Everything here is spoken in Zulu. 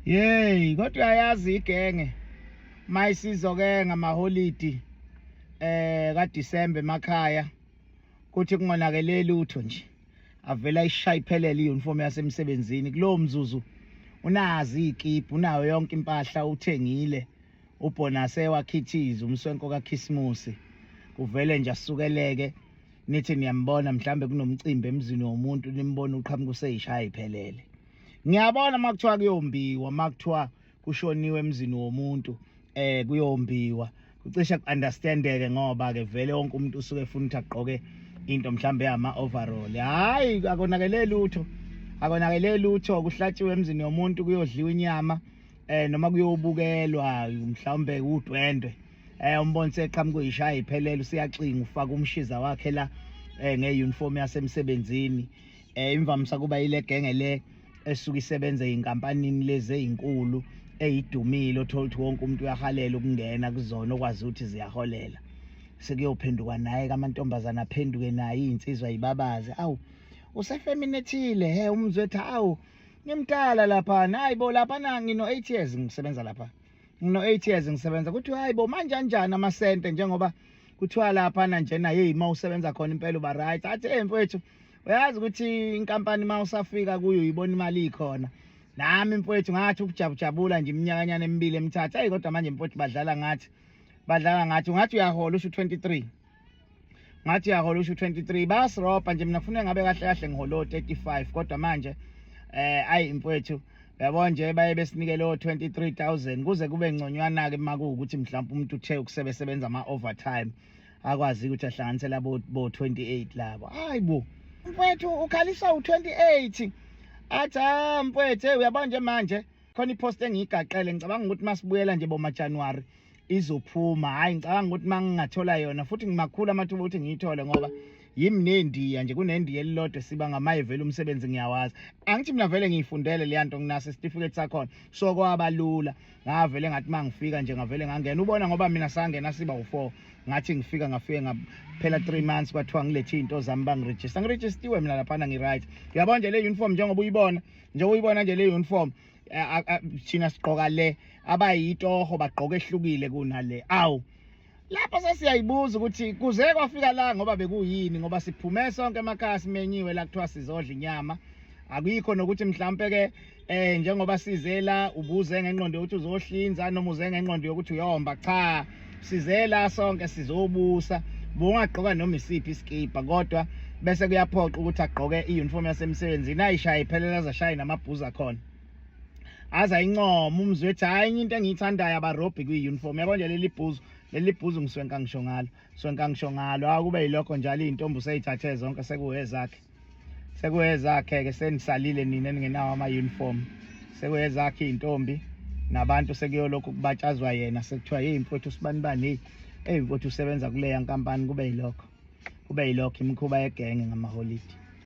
Yey, kodwa uyayazi igenge mayisizo-ke ngamaholidi kaDisemba emakhaya kuthi kungonakele lutho nje avela ishaya iphelele iuniform yasemsebenzini kulowo mzuzu unazi ikipu unayo yonke impahla uthengile ubonase wakhithiza umswenko kaKhisimusi kuvele nje asukeleke nithi niyambona mhlambe kunomcimbi emzini womuntu nimbona uqhamuka useyishaya iphelele. Ngiyabona makuthiwa kuyombiwa makuthiwa kushoniwe emzini womuntu kuyombiwa kucisha ku-understandeke ngoba ke vele wonke umuntu usuke efuna ukuthi agqoke into mhlambe yama overall. Hayi akonakele lutho kuhlatshiwe emzini womuntu kuyodliwa inyama noma kuyobukelwa mhlawumbe udwendwe umbone seqhamuka uyishaya iphelele usiyaxinga ufaka umshiza wakhe la ngeuniform yasemsebenzini imvamisa kuba ile genge le esuka isebenza inkampanini lezi ezinkulu eyidumile othola ukuthi wonke umuntu uyahalela ukungena kuzona okwazi ukuthi ziyaholela sekuyophenduka naye kamantombazana aphenduke naye insizwa yibabaze awu usefeminethile umzwethu awu ngimdala lapha hayi bo lapha na ngino 8 years ngisebenza lapha ngino 8 years ngisebenza kuthi hayi bo manje kanjani amasente njengoba kuthiwa lapha na njena hey mawusebenza khona impela uba right athi mfowethu uyazi ukuthi inkampani mawusafika kuyo uyibona imali ikhona nami mfowethu ngathi ukujabula nje iminyakanyana emibili emithathu hayi kodwa manje mfowethu badlala ngathi ungathi uyahola usho 23 ngathi uyahola usho 23 basirobha nje mina ngifuna ngabe kahle ngiholo 35 kodwa manje ayi mfowethu yabona nje baye besinike lo 23,000 kuze kube ngconywana ke makuukuthi mhlawumbe umuntu uthe ukusebenza ama overtime akwazi ukuthi ahlanganisela bo 28 labo hayi bo mfowethu ukhalisa u28 athi mfowethu uyabona nje manje khona ipost engiyigaqele ngicabanga ukuthi masibuyela nje boma January izophuma hayi ngicabanga ukuthi mangingathola yona futhi ngimakhulu amathuba ukuthi ngiyithole ngoba yimi nendiya nje kunendiya elilodwa siba ngamaye vele umsebenzi ngiyawazi angithi mina vele ngiyifundele le yanto nginaso certificate sakhona so kwabalula ngavele ngathi mangifika nje ngavele ngangena ubona ngoba mina sangena siba u4 ngathi ngifike ngaphela 3 months kwathiwa ngilethe into zami ngiregistiwe mina lapha ngiright uyabona nje le uniform njengoba uyibona nje le uniform thina sigqoka le abayitoho bagqoka ehlukile kunale awu lapho sesiyayibuza ukuthi kuze kwafika la ngoba bekuyini ngoba siphume sonke emakhaya simenyiwe la kuthiwa sizodla inyama akuyikho nokuthi mhlambe ke njengoba sizela ubuze ngengqondo ukuthi uzohlinza noma uze ngengqondo yokuthi uyomba cha sizela sonke sizobusa bungagqoka noma isiphi iskipa kodwa bese kuyaphoqa ukuthi agqoke iuniform yasemsebenzini ayishaya iphelele azashaya namabhuza khona aza incoma umzwethu hayi into engiyithandayo abarobhi kwiuniform yabo nje leli bhuzu ngiswenka ngisho ngalo akube yilokho njalo izintombi useyithathe zonke sekuyezakhe ke senisalile nina ningenawo ama uniform sekuyezakhe izintombi nabantu sekuyolokho kubatshazwa yena sekuthiwa hey mfowethu sibani hey mfowethu usebenza kuleya nkampani kube yilokho imikhuba yegenge ngamaholidi.